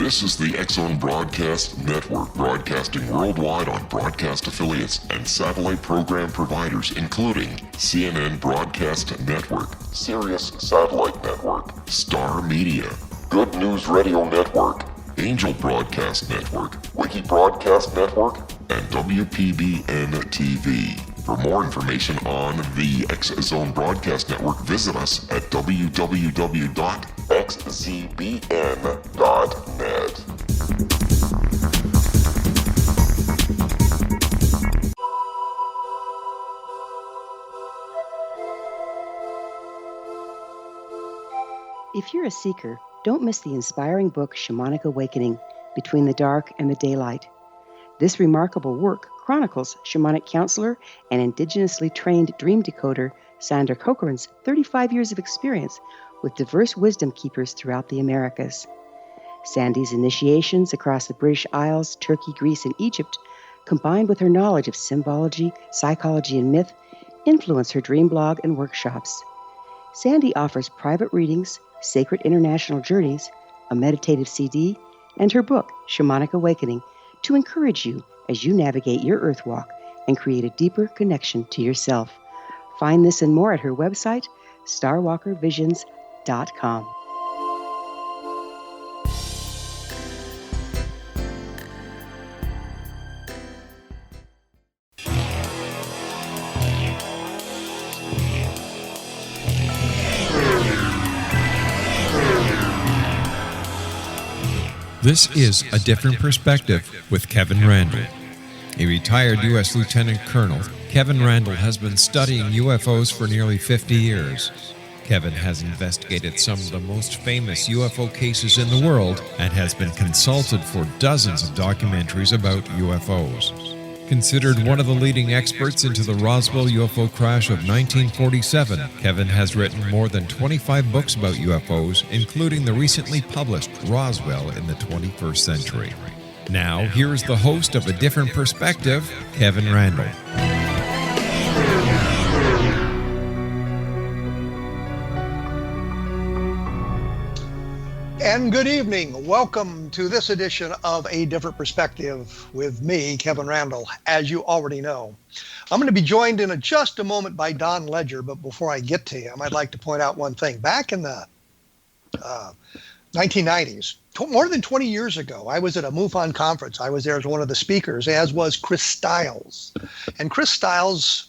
This is the X-Zone Broadcast Network, broadcasting worldwide on broadcast affiliates and satellite program providers, including CNN Broadcast Network, Sirius Satellite Network, Star Media, Good News Radio Network, Angel Broadcast Network, Wiki Broadcast Network, and WPBN TV. For more information on the X-Zone Broadcast Network, visit us at www.xzbn.net. If you're a seeker, don't miss the inspiring book Shamanic Awakening, Between the Dark and the Daylight. This remarkable work chronicles shamanic counselor and indigenously trained dream decoder Sandra Cochran's 35 years of experience with diverse wisdom keepers throughout the Americas. Sandy's initiations across the British Isles, Turkey, Greece, and Egypt, combined with her knowledge of symbology, psychology, and myth, influence her dream blog and workshops. Sandy offers private readings, sacred international journeys, a meditative CD, and her book, Shamanic Awakening, to encourage you as you navigate your earth walk and create a deeper connection to yourself. Find this and more at her website, starwalkervisions.com. This is A Different Perspective with Kevin Randle. A retired U.S. Lieutenant Colonel, Kevin Randle has been studying UFOs for nearly 50 years. Kevin has investigated some of the most famous UFO cases in the world and has been consulted for dozens of documentaries about UFOs. Considered one of the leading experts into the Roswell UFO crash of 1947, Kevin has written more than 25 books about UFOs, including the recently published Roswell in the 21st Century. Now, here is the host of A Different Perspective, Kevin Randle. And good evening. Welcome to this edition of A Different Perspective with me, Kevin Randle, as you already know. I'm going to be joined in just a moment by Don Ledger, but before I get to him, I'd like to point out one thing. Back in the 1990s, more than 20 years ago, I was at a MUFON conference. I was there as one of the speakers, as was Chris Stiles. And Chris Stiles'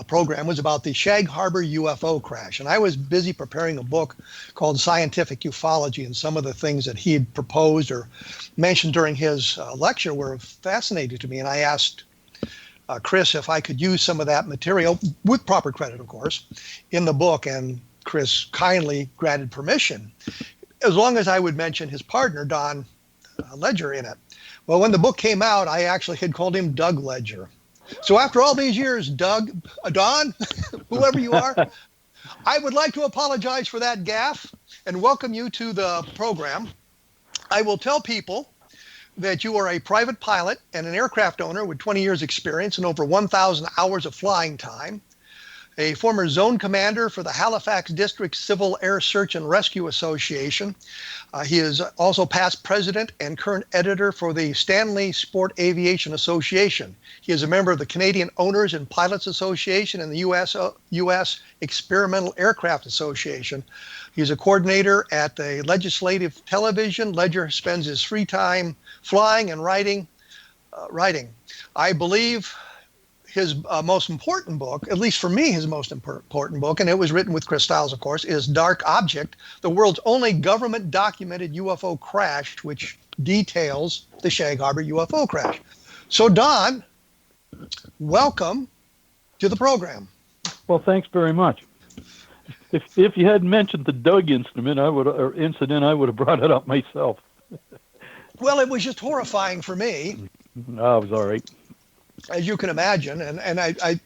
program was about the Shag Harbour UFO crash. And I was busy preparing a book called Scientific Ufology, and some of the things that he had proposed or mentioned during his lecture were fascinating to me. And I asked Chris if I could use some of that material, with proper credit, of course, in the book. And Chris kindly granted permission, as long as I would mention his partner, Don Ledger, in it. Well, when the book came out, I actually had called him Doug Ledger. So after all these years, Doug, Don, whoever you are, I would like to apologize for that gaffe and welcome you to the program. I will tell people that you are a private pilot and an aircraft owner with 20 years experience and over 1,000 hours of flying time, a former zone commander for the Halifax District Civil Air Search and Rescue Association. He is also past president and current editor for the Stanley Sport Aviation Association. He is a member of the Canadian Owners and Pilots Association and the U.S. Experimental Aircraft Association. He's a coordinator at the Legislative Television. Ledger spends his free time flying and writing. I believe his most important book, at least for me, his most important book, and it was written with Chris Stiles, of course, is Dark Object, the world's only government-documented UFO crash, which details the Shag Harbour UFO crash. So, Don, welcome to the program. Well, thanks very much. If you hadn't mentioned the Doug incident, I would have brought it up myself. Well, it was just horrifying for me. No, it was all right. As you can imagine, and I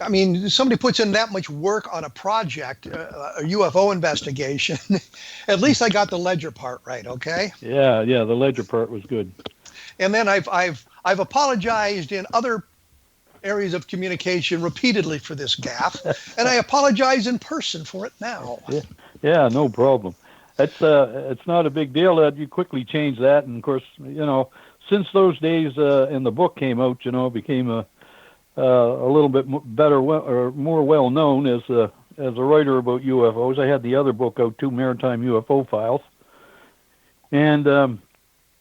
mean, somebody puts in that much work on a project, a UFO investigation. At least I got the Ledger part right, okay? Yeah, the Ledger part was good. And then I've apologized in other areas of communication repeatedly for this gaffe, and I apologize in person for it now. Yeah, no problem. it's not a big deal. That you quickly change that, and of course, since those days and the book came out, it became a little bit better or more well known as a writer about UFOs. I had the other book out too, Maritime UFO Files, and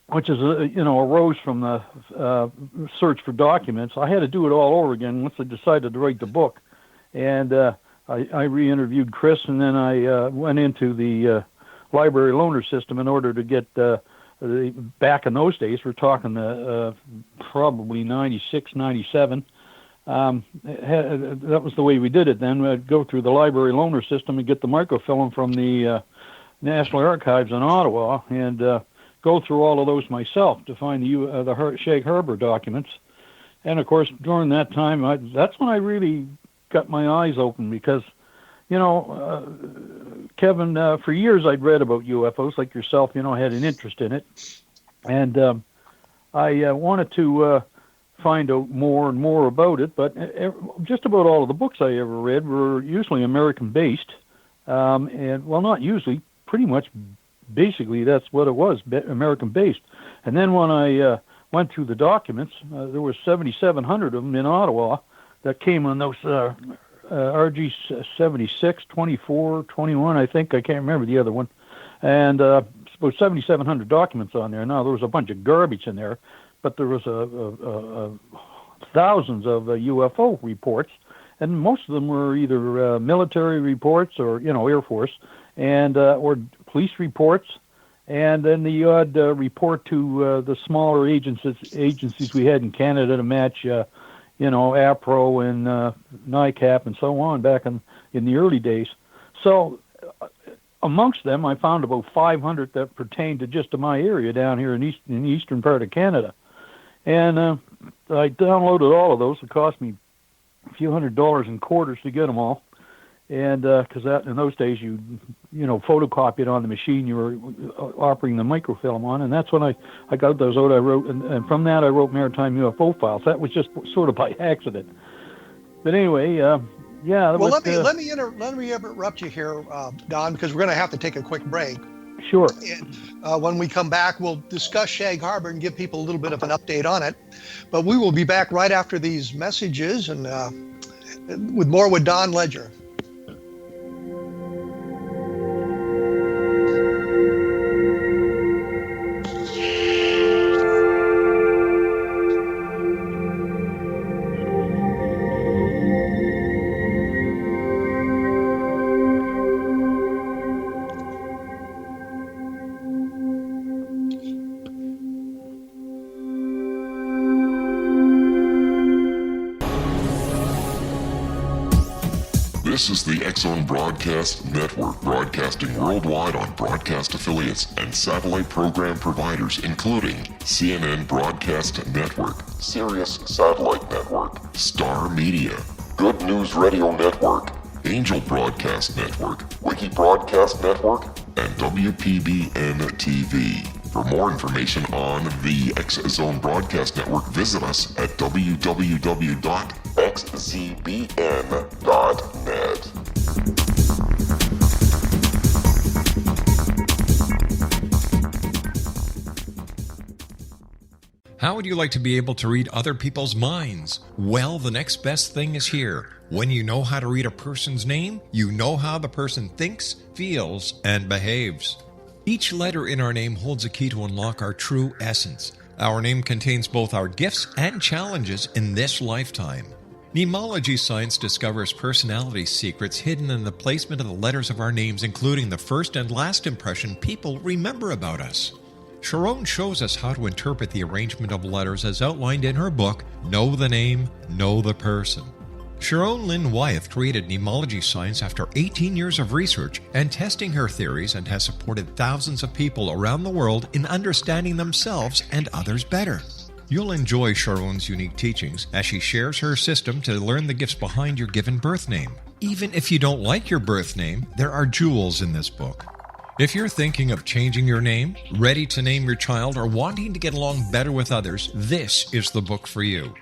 which is arose from the search for documents. I had to do it all over again once I decided to write the book, and I re-interviewed Chris, and then I went into the library loaner system in order to get back in those days. We're talking probably 96, 97. That was the way we did it then. We'd go through the library loaner system and get the microfilm from the National Archives in Ottawa and go through all of those myself to find the Shag Harbour documents. And, of course, during that time, that's when I really got my eyes open because, Kevin, for years I'd read about UFOs like yourself, I had an interest in it. And I wanted to find out more and more about it, but just about all of the books I ever read were usually American-based. And, well, not usually, pretty much basically that's what it was, American-based. And then when I went through the documents, there were 7,700 of them in Ottawa that came on those RG 76, 24, 21, I think. I can't remember the other one. And about 7,700 documents on there. Now, there was a bunch of garbage in there, but there was thousands of UFO reports, and most of them were either military reports or, Air Force, and or police reports, and then the odd report to the smaller agencies we had in Canada to match APRO and NICAP and so on back in the early days. So amongst them, I found about 500 that pertained to my area down here in the eastern part of Canada. And I downloaded all of those. It cost me a few $100s in quarters to get them all. And because in those days, you photocopy it on the machine you were operating the microfilm on, and that's when I got those out. I wrote, and from that I wrote Maritime UFO Files. That was just sort of by accident. But anyway, yeah. Well, let me interrupt you here, Don, because we're going to have to take a quick break. Sure. And when we come back, we'll discuss Shag Harbour and give people a little bit of an update on it. But we will be back right after these messages and with more with Don Ledger. This is the X-Zone Broadcast Network, broadcasting worldwide on broadcast affiliates and satellite program providers, including CNN Broadcast Network, Sirius Satellite Network, Star Media, Good News Radio Network, Angel Broadcast Network, Wiki Broadcast Network, and WPBN TV. For more information on the X-Zone Broadcast Network, visit us at www.xzbn.net. How would you like to be able to read other people's minds? Well, the next best thing is here. When you know how to read a person's name, you know how the person thinks, feels, and behaves. Each letter in our name holds a key to unlock our true essence. Our name contains both our gifts and challenges in this lifetime. Mnemology science discovers personality secrets hidden in the placement of the letters of our names, including the first and last impression people remember about us. Sharon shows us how to interpret the arrangement of letters as outlined in her book, Know the Name, Know the Person. Sharon Lynn Wyeth created mnemology science after 18 years of research and testing her theories, and has supported thousands of people around the world in understanding themselves and others better. You'll enjoy Sharon's unique teachings as she shares her system to learn the gifts behind your given birth name. Even if you don't like your birth name, there are jewels in this book. If you're thinking of changing your name, ready to name your child, or wanting to get along better with others, this is the book for you.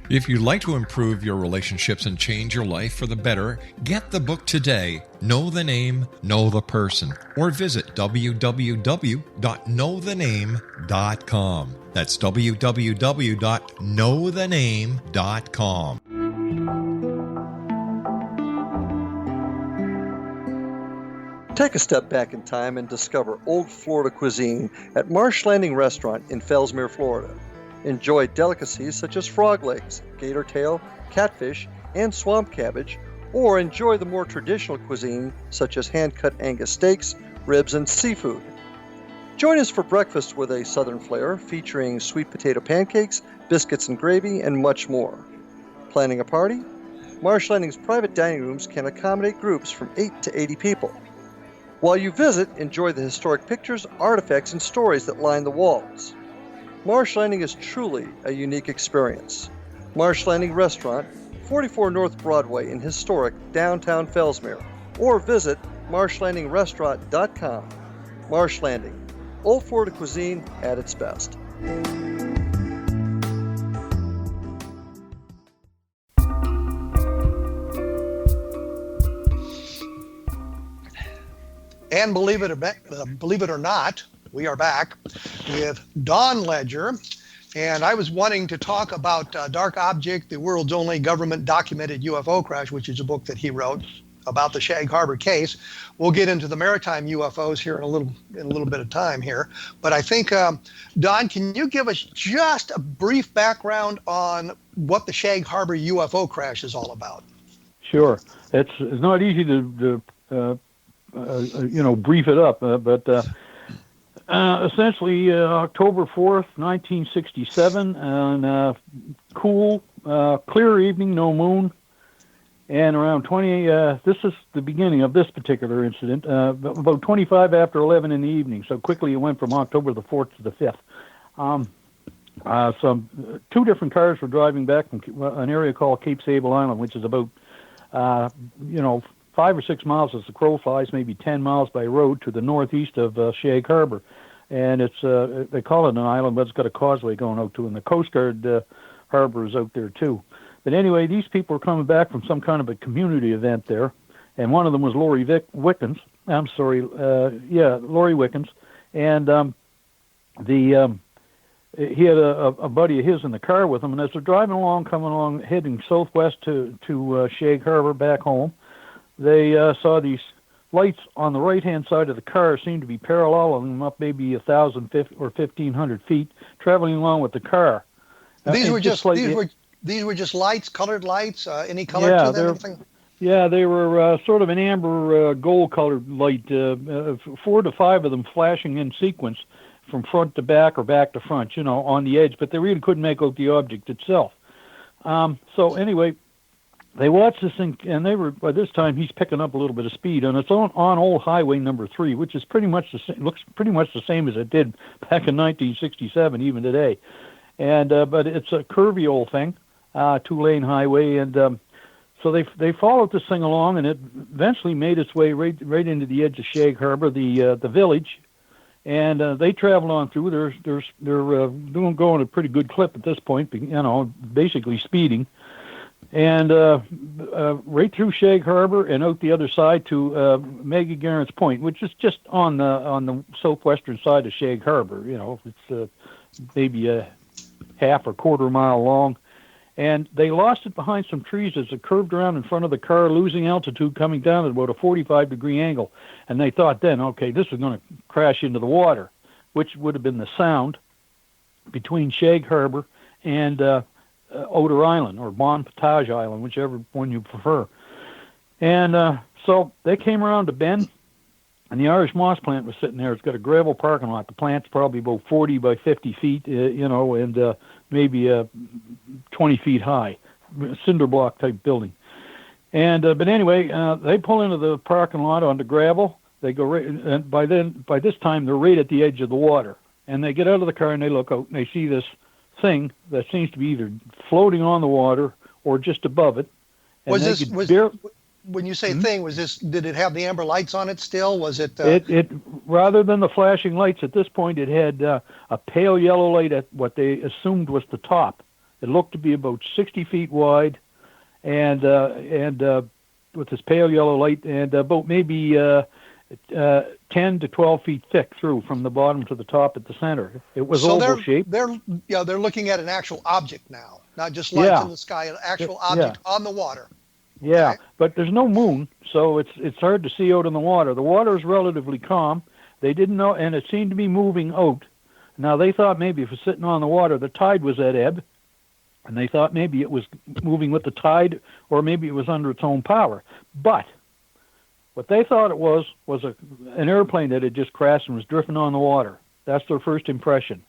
If you'd like to improve your relationships and change your life for the better, get the book today, Know the Name, Know the Person, or visit www.knowthename.com. That's www.knowthename.com. Take a step back in time and discover old Florida cuisine at Marsh Landing Restaurant in Fellsmere, Florida. Enjoy delicacies such as frog legs, gator tail, catfish, and swamp cabbage, or enjoy the more traditional cuisine such as hand-cut Angus steaks, ribs, and seafood. Join us for breakfast with a southern flair featuring sweet potato pancakes, biscuits and gravy, and much more. Planning a party? Marsh Landing's private dining rooms can accommodate groups from 8 to 80 people. While you visit, enjoy the historic pictures, artifacts, and stories that line the walls. Marsh Landing is truly a unique experience. Marsh Landing Restaurant, 44 North Broadway in historic downtown Fellsmere, or visit marshlandingrestaurant.com. Marsh Landing, old Florida cuisine at its best. And believe it or not, we are back with Don Ledger. And I was wanting to talk about Dark Object, the world's only government-documented UFO crash, which is a book that he wrote about the Shag Harbour case. We'll get into the maritime UFOs here in a little bit of time here. But I think, Don, can you give us just a brief background on what the Shag Harbour UFO crash is all about? Sure. It's not easy to brief it up, but essentially October 4th, 1967, and cool, clear evening, no moon, and around 20, this is the beginning of this particular incident, about 25 after 11 in the evening, so quickly it went from October the 4th to the 5th. Two different cars were driving back from an area called Cape Sable Island, which is about, 5 or 6 miles as the crow flies, maybe 10 miles by road to the northeast of Shag Harbour. And it's they call it an island, but it's got a causeway going out to, and the Coast Guard harbor is out there too. But anyway, these people were coming back from some kind of a community event there, and one of them was Laurie Wickens. Laurie Wickens, and he had a buddy of his in the car with him, and as they're driving along, coming along, heading southwest to Shag Harbour back home, they saw these lights on the right-hand side of the car seem to be paralleling them up maybe 1,000 or 1,500 feet, traveling along with the car. These were just lights, colored lights, any color to them? Anything? Yeah, they were sort of an amber gold-colored light, 4 to 5 of them flashing in sequence from front to back or back to front, on the edge, but they really couldn't make out the object itself. So anyway, they watched this thing, and they were, by this time, he's picking up a little bit of speed, and it's on Old Highway number 3, which is pretty much the same, looks pretty much the same as it did back in 1967, even today. And but it's a curvy old thing, 2-lane highway, and so they followed this thing along, and it eventually made its way right into the edge of Shag Harbour, the village, and they traveled on through. They're going at a pretty good clip at this point, basically speeding. And right through Shag Harbour and out the other side to Maggie Garrett's Point, which is just on the southwestern side of Shag Harbour. It's maybe a half or quarter mile long. And they lost it behind some trees as it curved around in front of the car, losing altitude, coming down at about a 45-degree angle. And they thought then, okay, this is going to crash into the water, which would have been the sound between Shag Harbour and Otter Island or Bon Potage Island, whichever one you prefer. And so they came around to Bend, and the Irish Moss plant was sitting there. It's got a gravel parking lot. The plant's probably about 40 by 50 feet, and maybe 20 feet high, cinder block type building. And but anyway, they pull into the parking lot onto gravel. They go right, and by this time they're right at the edge of the water. And they get out of the car and they look out and they see this thing that seems to be either floating on the water or just above it. And when you say thing, did it have the amber lights on it still? Was it? It rather than the flashing lights at this point, it had a pale yellow light at what they assumed was the top, It looked to be about 60 feet wide, and with this pale yellow light, and about maybe 10 to 12 feet thick through from the bottom to the top at the center. It was oval shaped. They're looking at an actual object now, not just lights in the sky, an actual object on the water. Yeah, Okay. but there's no moon, so it's hard to see out in the water. The water is relatively calm. They didn't know, and it seemed to be moving out. Now, they thought maybe if it was sitting on the water, the tide was at ebb, and they thought maybe it was moving with the tide, or maybe it was under its own power. But what they thought it was an airplane that had just crashed and was drifting on the water. That's their first impression.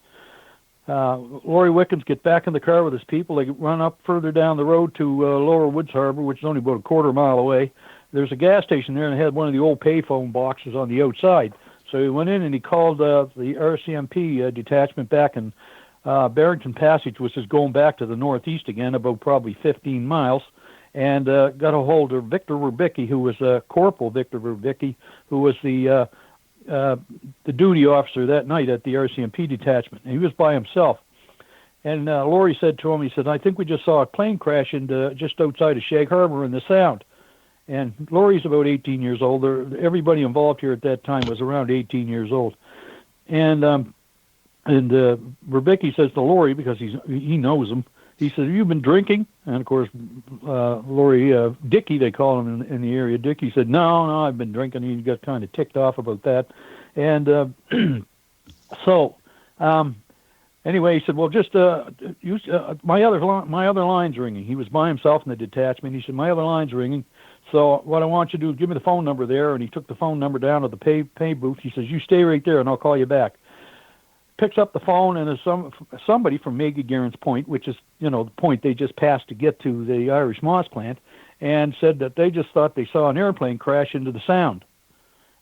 Laurie Wickens get back in the car with his people. They run up further down the road to Lower Woods Harbour, which is only about a quarter mile away. There's a gas station there, and it had one of the old payphone boxes on the outside. So he went in and he called the RCMP detachment back in Barrington Passage, which is going back to the northeast again, about probably 15 miles, and got a hold of Victor Verbicki, who was Corporal Victor Verbicki, who was the duty officer that night at the RCMP detachment. And he was by himself. And Laurie said to him, he said, I think we just saw a plane crash into just outside of Shag Harbour in the Sound. And Laurie's about 18 years old. Everybody involved here at that time was around 18 years old. And Verbicki says to Laurie, because he knows him, he said, have you been drinking? And, of course, Laurie, Dickie, they call him in the area, Dickie said, no, I've been drinking. He got kind of ticked off about that. And anyway, he said, well, just my other line's ringing. He was by himself in the detachment. He said, my other line's ringing. So what I want you to do is give me the phone number there. And he took the phone number down to the pay booth. He says, you stay right there, and I'll call you back. Picks up the phone, and there's somebody from Megagarren's Point, which is, the point they just passed to get to the Irish Moss plant, and said that they just thought they saw an airplane crash into the Sound.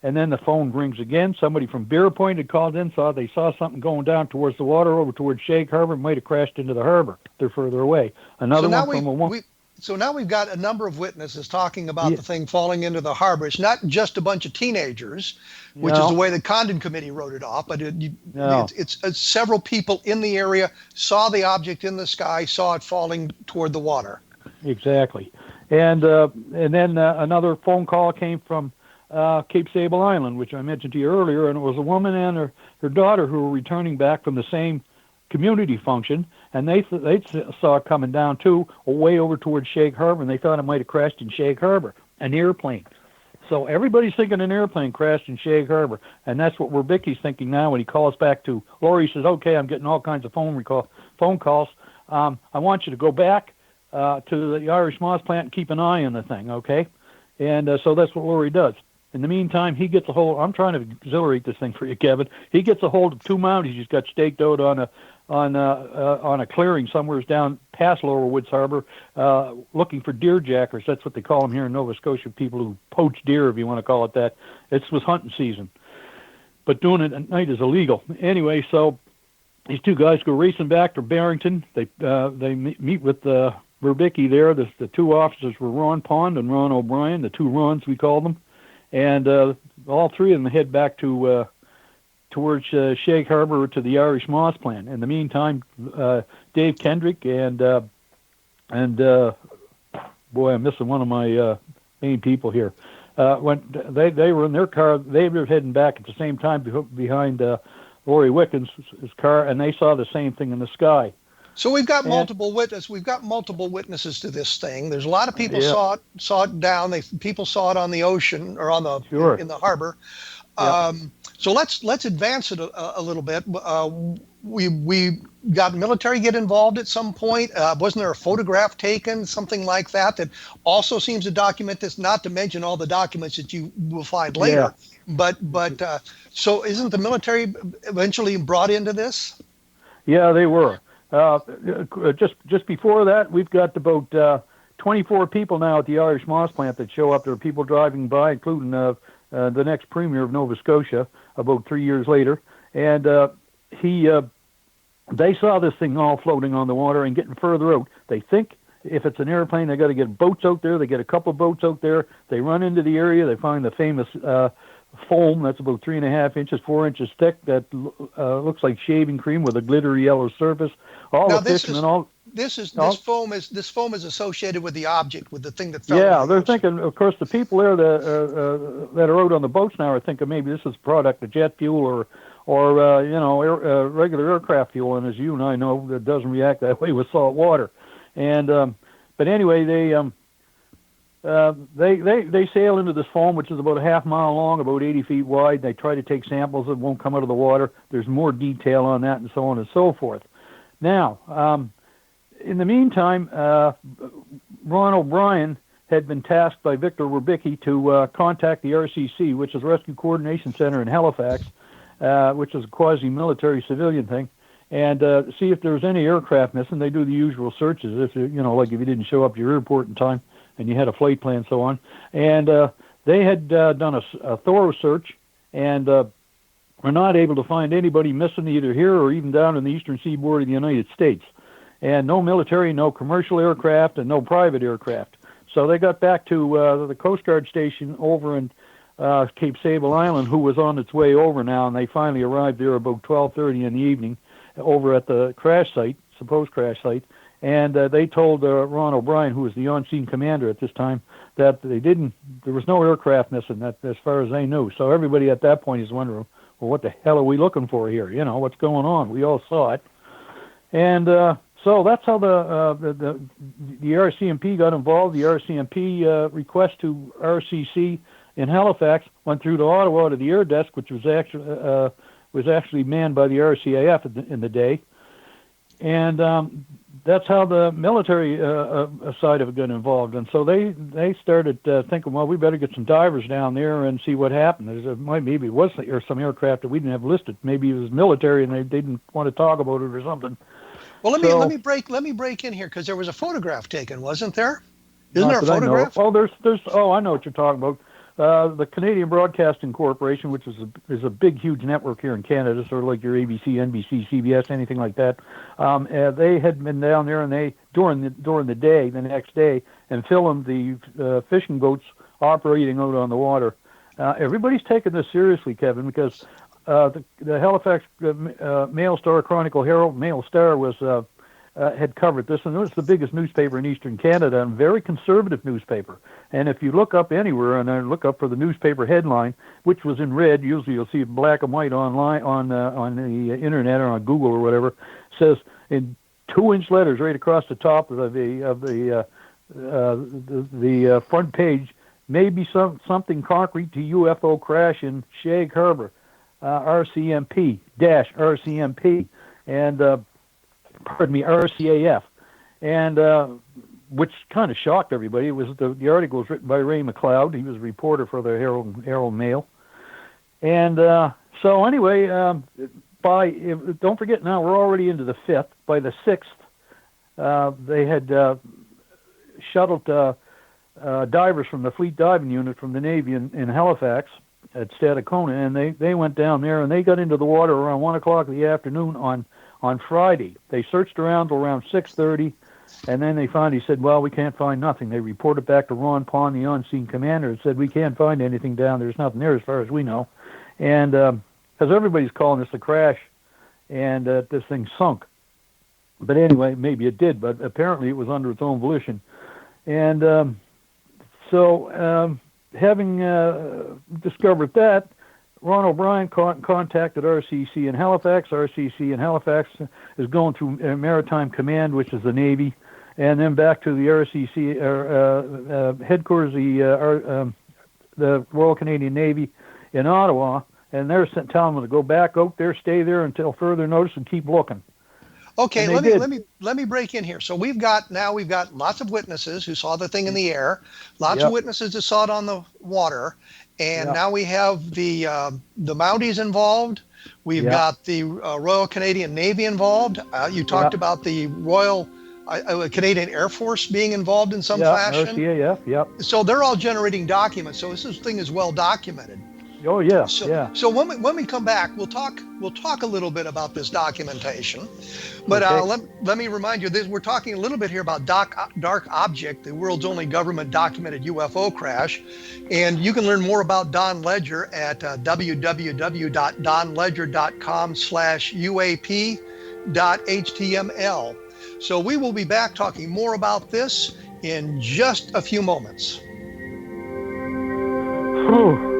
And then the phone rings again. Somebody from Bear Point had called in, they saw something going down towards the water over towards Shag Harbour, might have crashed into the harbor. They're further away. Another one from a woman. So now we've got a number of witnesses talking about the thing falling into the harbor. It's not just a bunch of teenagers, which is the way the Condon Committee wrote it off, but it's several people in the area saw the object in the sky, saw it falling toward the water. Exactly. And then another phone call came from Cape Sable Island, which I mentioned to you earlier, and it was a woman and her daughter who were returning back from the same community function, and they saw it coming down too, way over towards Shag Harbour, and they thought it might have crashed in Shag Harbour, an airplane. So everybody's thinking an airplane crashed in Shag Harbour, and that's what Verbicki's thinking now when he calls back to Laurie. He says, okay, I'm getting all kinds of phone calls. I want you to go back to the Irish Moss plant and keep an eye on the thing, okay? And so that's what Laurie does. In the meantime, he gets a hold. I'm trying to exhilarate this thing for you, Kevin. He gets a hold of two Mounties he's got staked out on a clearing somewhere down past Lower Woods Harbour, looking for deer jackers. That's what they call them here in Nova Scotia. People who poach deer, if you want to call it that. It was hunting season, but doing it at night is illegal. Anyway, so these two guys go racing back to Barrington. They meet with Verbicki there. The two officers were Ron Pond and Ron O'Brien, the two Rons we call them. And all three of them head back to towards Shag Harbour to the Irish Moss plant. In the meantime, Dave Kendrick and boy, I'm missing one of my main people here. When they were in their car, they were heading back at the same time behind Laurie Wickens' car, and they saw the same thing in the sky. So we've got multiple witnesses. We've got multiple witnesses to this thing. There's a lot of people saw it down. People saw it on the ocean or on the in the harbor. So let's advance it a little bit. We got military get involved at some point. Wasn't there a photograph taken, something like that also seems to document this? Not to mention all the documents that you will find later. But so isn't the military eventually brought into this? Yeah, they were. Just before that, we've got about 24 people now at the Irish Moss plant that show up. There are people driving by, including the next Premier of Nova Scotia about 3 years later. And they saw this thing all floating on the water and getting further out. They think if it's an airplane, they got to get boats out there. They get a couple of boats out there. They run into the area. They find the famous foam that's about 3.5 inches, 4 inches thick that looks like shaving cream with a glittery yellow surface. All now the fishermen, this foam is associated with the object, with the thing that fell. Yeah, they're thinking. Of course, the people there that are out on the boats now are thinking maybe this is a product of jet fuel or regular aircraft fuel, and as you and I know, it doesn't react that way with salt water. And but anyway, they sail into this foam, which is about a half mile long, about 80 feet wide. They try to take samples that won't come out of the water. There's more detail on that, and so on and so forth. Now, in the meantime, Ron O'Brien had been tasked by Victor Werbicki to contact the RCC, which is Rescue Coordination Center in Halifax, which is a quasi-military civilian thing, and see if there was any aircraft missing. They do the usual searches, if like if you didn't show up to your airport in time and you had a flight plan and so on. And they had done a thorough search and were not able to find anybody missing either here or even down in the eastern seaboard of the United States. And no military, no commercial aircraft, and no private aircraft. So they got back to the Coast Guard station over in Cape Sable Island, who was on its way over now, and they finally arrived there about 12:30 in the evening over at the crash site, supposed crash site, and they told Ron O'Brien, who was the on-scene commander at this time, that there was no aircraft missing, that as far as they knew. So everybody at that point is wondering, well, what the hell are we looking for here? What's going on? We all saw it. And so that's how the RCMP got involved. The RCMP request to RCC in Halifax went through to Ottawa to the air desk, which was actually manned by the RCAF in the day, and that's how the military side of it got involved. And so they started thinking, well, we better get some divers down there and see what happened. Maybe it was some aircraft that we didn't have listed. Maybe it was military and they didn't want to talk about it or something. Well, let me break in here, because there was a photograph taken, wasn't there? Isn't there a photograph? I know what you're talking about. The Canadian Broadcasting Corporation, which is a big, huge network here in Canada, sort of like your ABC, NBC, CBS, anything like that. They had been down there, and they during the day, the next day, and filmed the fishing boats operating out on the water. Everybody's taking this seriously, Kevin, because the Halifax Mail Star Chronicle Herald, Mail Star had covered this, and it was the biggest newspaper in Eastern Canada, and very conservative newspaper. And if you look up anywhere and look up for the newspaper headline, which was in red, usually you'll see it black and white online on the internet or on Google or whatever, says in 2-inch letters right across the top of the front page, maybe something concrete to UFO crash in Shag, Harbour, RCMP, and RCAF, and which kind of shocked everybody. It was the article was written by Ray McLeod. He was a reporter for the Herald Mail, and so anyway, don't forget now we're already into the 5th. By the 6th, they had shuttled divers from the Fleet Diving Unit from the Navy in Halifax at Stadacona, and they went down there and they got into the water around 1 o'clock in the afternoon on Friday. They searched around till around 6:30, and then they finally said, well, we can't find nothing. They reported back to Ron Pond, the on-scene commander, and said, we can't find anything down there. There's nothing there as far as we know. And because everybody's calling this a crash and this thing sunk. But anyway, maybe it did, but apparently it was under its own volition. And so having discovered that, Ron O'Brien contacted RCC in Halifax. RCC in Halifax is going through Maritime Command, which is the Navy, and then back to the RCC headquarters, the Royal Canadian Navy in Ottawa, and they're telling them to go back out there, stay there until further notice, and keep looking. Okay, let me break in here. So we've got lots of witnesses who saw the thing in the air, lots of witnesses who saw it on the water, and now we have the Mounties involved. We've got the Royal Canadian Navy involved. You talked about the Royal Canadian Air Force being involved in some fashion. RCAF, So they're all generating documents. So this thing is well documented. Oh yeah, So when we come back, we'll talk a little bit about this documentation. But let me remind you, we're talking a little bit here about Dark Object, the world's only government documented UFO crash, and you can learn more about Don Ledger at www.donledger.com/UAP.html. So we will be back talking more about this in just a few moments. Whew.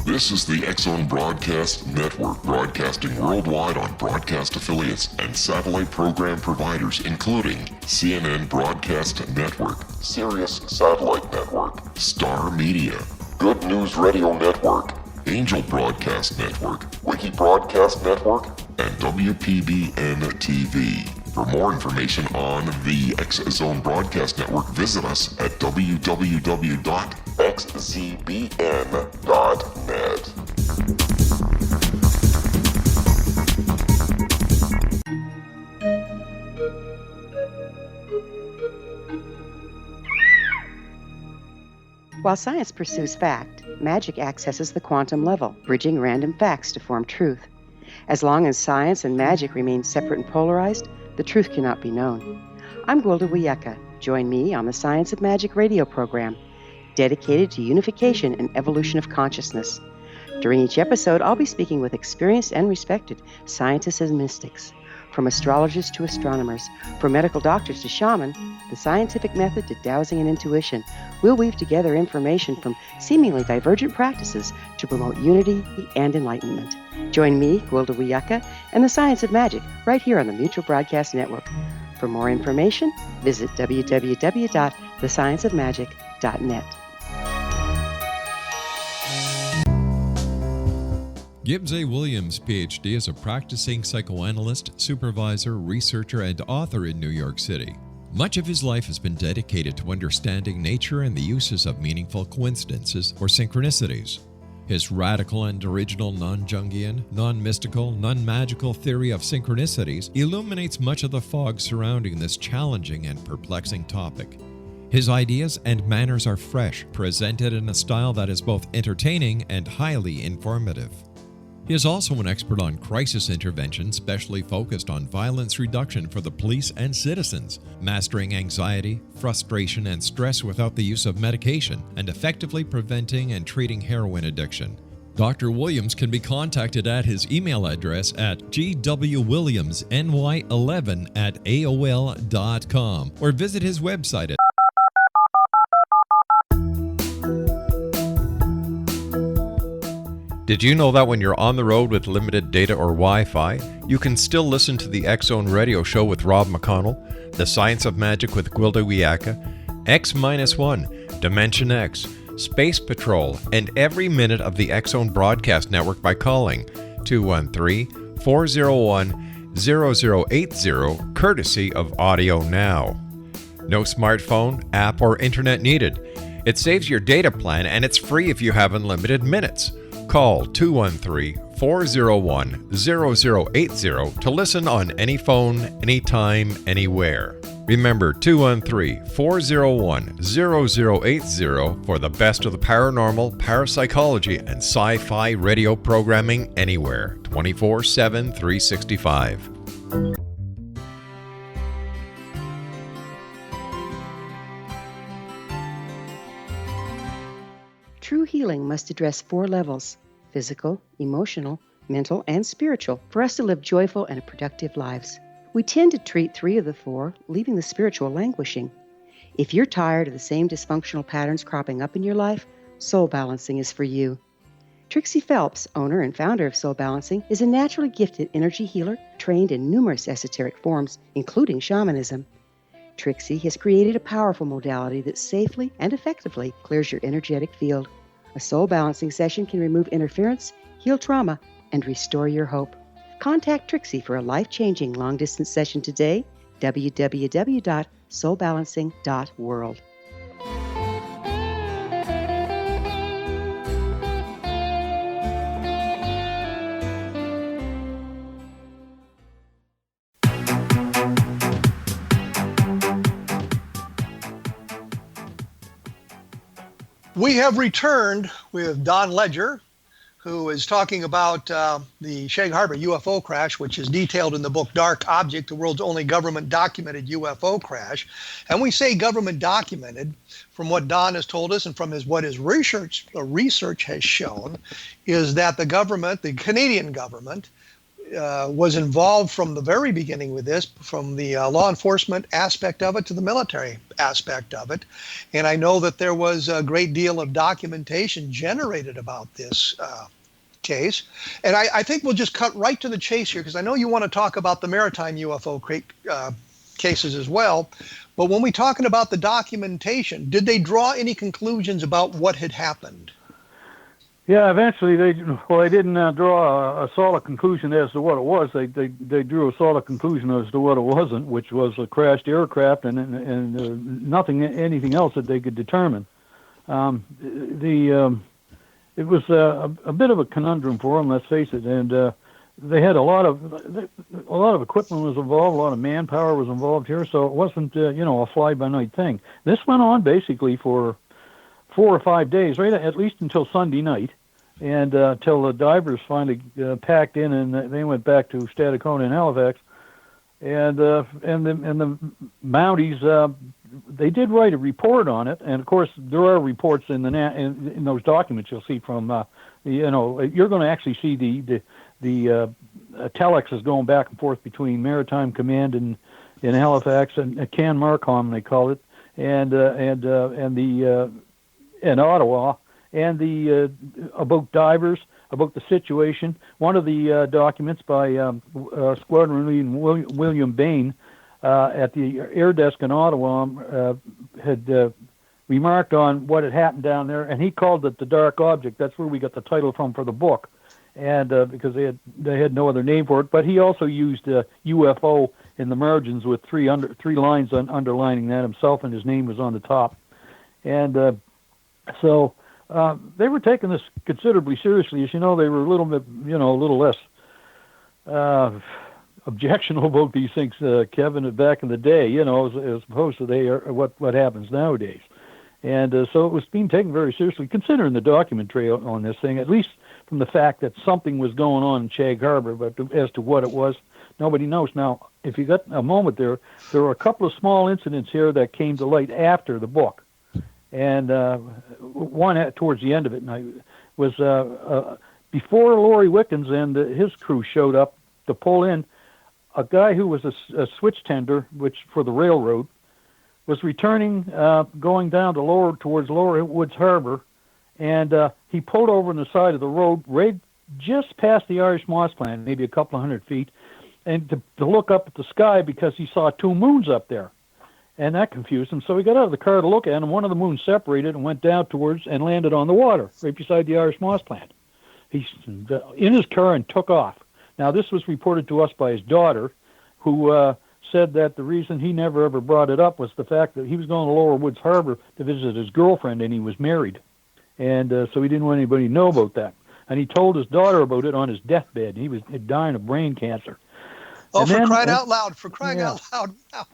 This is the X-Zone Broadcast Network, broadcasting worldwide on broadcast affiliates and satellite program providers, including CNN Broadcast Network, Sirius Satellite Network, Star Media, Good News Radio Network, Angel Broadcast Network, Wiki Broadcast Network, and WPBN TV. For more information on the X-Zone Broadcast Network, visit us at www.xzbn.net. While science pursues fact, magic accesses the quantum level, bridging random facts to form truth. As long as science and magic remain separate and polarized, the truth cannot be known. I'm Gwilda Wiyaka. Join me on the Science of Magic radio program, dedicated to unification and evolution of consciousness. During each episode, I'll be speaking with experienced and respected scientists and mystics. From astrologers to astronomers, from medical doctors to shaman, the scientific method to dowsing and intuition, we'll weave together information from seemingly divergent practices to promote unity and enlightenment. Join me, Gwilda Wiyaka, and the Science of Magic right here on the Mutual Broadcast Network. For more information, visit www.thescienceofmagic.net. Gibbs A. Williams, Ph.D., is a practicing psychoanalyst, supervisor, researcher, and author in New York City. Much of his life has been dedicated to understanding nature and the uses of meaningful coincidences or synchronicities. His radical and original non-Jungian, non-mystical, non-magical theory of synchronicities illuminates much of the fog surrounding this challenging and perplexing topic. His ideas and manners are fresh, presented in a style that is both entertaining and highly informative. He is also an expert on crisis intervention, specially focused on violence reduction for the police and citizens, mastering anxiety, frustration, and stress without the use of medication, and effectively preventing and treating heroin addiction. Dr. Williams can be contacted at his email address at gwwilliamsny11@aol.com or visit his website at Did you know that when you're on the road with limited data or Wi-Fi, you can still listen to the X-Zone Radio Show with Rob McConnell, The Science of Magic with Gwilda Wiyaka, X-1, Dimension X, Space Patrol, and every minute of the X-Zone Broadcast Network by calling 213-401-0080, courtesy of Audio Now. No smartphone, app, or internet needed. It saves your data plan and it's free if you have unlimited minutes. Call 213-401-0080 to listen on any phone, anytime, anywhere. Remember 213-401-0080 for the best of the paranormal, parapsychology, and sci-fi radio programming anywhere, 24/7, 365. True healing must address 4 levels: physical, emotional, mental, and spiritual, for us to live joyful and productive lives. We tend to treat 3 of the 4, leaving the spiritual languishing. If you're tired of the same dysfunctional patterns cropping up in your life, Soul Balancing is for you. Trixie Phelps, owner and founder of Soul Balancing, is a naturally gifted energy healer trained in numerous esoteric forms, including shamanism. Trixie has created a powerful modality that safely and effectively clears your energetic field. A Soul Balancing session can remove interference, heal trauma, and restore your hope. Contact Trixie for a life-changing long-distance session today, www.soulbalancing.world. We have returned with Don Ledger, who is talking about the Shag Harbour UFO crash, which is detailed in the book Dark Object, the world's only government-documented UFO crash. And we say government documented, from what Don has told us and from what his research has shown, is that the government, the Canadian government, was involved from the very beginning with this, from the law enforcement aspect of it to the military aspect of it. And I know that there was a great deal of documentation generated about this case. And I think we'll just cut right to the chase here, because I know you want to talk about the maritime UFO cases as well. But when we're talking about the documentation, did they draw any conclusions about what had happened? Yeah, eventually they didn't draw a solid conclusion as to what it was. They drew a solid conclusion as to what it wasn't, which was a crashed aircraft and anything else that they could determine. It was a bit of a conundrum for them, let's face it, and they had a lot of equipment was involved, a lot of manpower was involved here, so it wasn't a fly-by-night thing. This went on basically for 4 or 5 days, right, at least until Sunday night, and till the divers finally packed in and they went back to Stadacona in Halifax, and the Mounties they did write a report on it, and of course there are reports in those documents you'll see from you're going to actually see the telexes going back and forth between Maritime Command in Halifax and Can Marcom they call it, and Ottawa, and about divers, about the situation. One of the documents by Squadron Lead William Bain at the air desk in Ottawa had remarked on what had happened down there, and he called it the Dark Object. That's where we got the title from for the book, and because they had no other name for it. But he also used UFO in the margins with three lines underlining that himself, and his name was on the top, and. So they were taking this considerably seriously. As you know, they were a little bit, a little less objectionable about these things, Kevin, back in the day, as opposed to what happens nowadays. And so it was being taken very seriously, considering the document trail on this thing, at least from the fact that something was going on in Shag Harbour, but as to what it was, nobody knows. Now, if you got a moment there were a couple of small incidents here that came to light after the book. And one towards the end of it was before Laurie Wickens and his crew showed up to pull in, a guy who was a switch tender, which for the railroad, was returning, going down towards Lower Woods Harbour, and he pulled over on the side of the road, right just past the Irish Moss Plant, maybe a couple of 100 feet, and to look up at the sky because he saw 2 moons up there. And that confused him, so he got out of the car to look at it, and one of the moons separated and went down towards and landed on the water, right beside the Irish Moss Plant. He's in his car and took off. Now, this was reported to us by his daughter, who said that the reason he never ever brought it up was the fact that he was going to Lower Woods Harbour to visit his girlfriend, and he was married. And so he didn't want anybody to know about that. And he told his daughter about it on his deathbed. He was dying of brain cancer. Oh, and for then, crying out loud, now,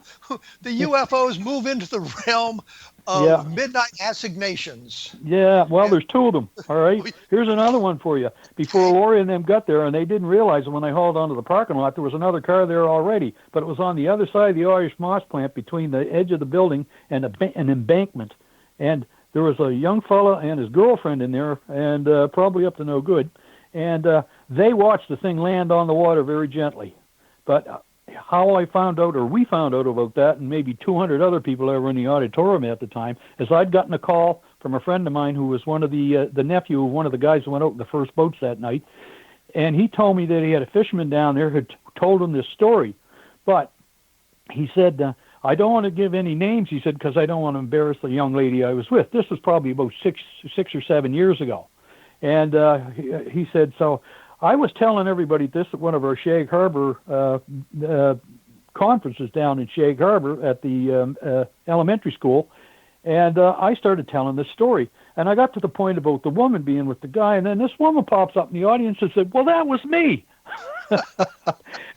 the UFOs move into the realm of midnight assignations. Yeah, well, there's 2 of them, all right? Here's another one for you. Before Laurie and them got there, and they didn't realize it when they hauled onto the parking lot, there was another car there already, but it was on the other side of the Irish Moss Plant between the edge of the building and an embankment. And there was a young fella and his girlfriend in there, and probably up to no good, and they watched the thing land on the water very gently. But how I found out, or we found out about that, and maybe 200 other people that were in the auditorium at the time, is I'd gotten a call from a friend of mine who was one of the nephew of one of the guys who went out in the first boats that night, and he told me that he had a fisherman down there who told him this story. But he said, I don't want to give any names, he said, because I don't want to embarrass the young lady I was with. This was probably about six or 7 years ago. And he said, so I was telling everybody this at one of our Shag Harbour conferences down in Shag Harbour at the elementary school, and I started telling this story. And I got to the point about the woman being with the guy, and then this woman pops up in the audience and said, well, that was me.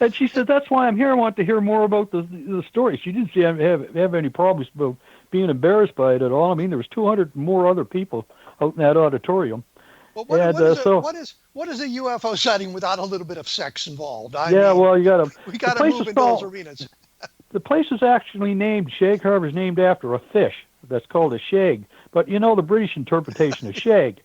And she said, that's why I'm here. I want to hear more about the story. She didn't have any problems about being embarrassed by it at all. I mean, there was 200 more other people out in that auditorium. Well, And what is a UFO sighting without a little bit of sex involved? well, you got to. We got to move into those arenas. The place is actually named, Shag Harbour is named after a fish that's called a shag. But you know the British interpretation of shag.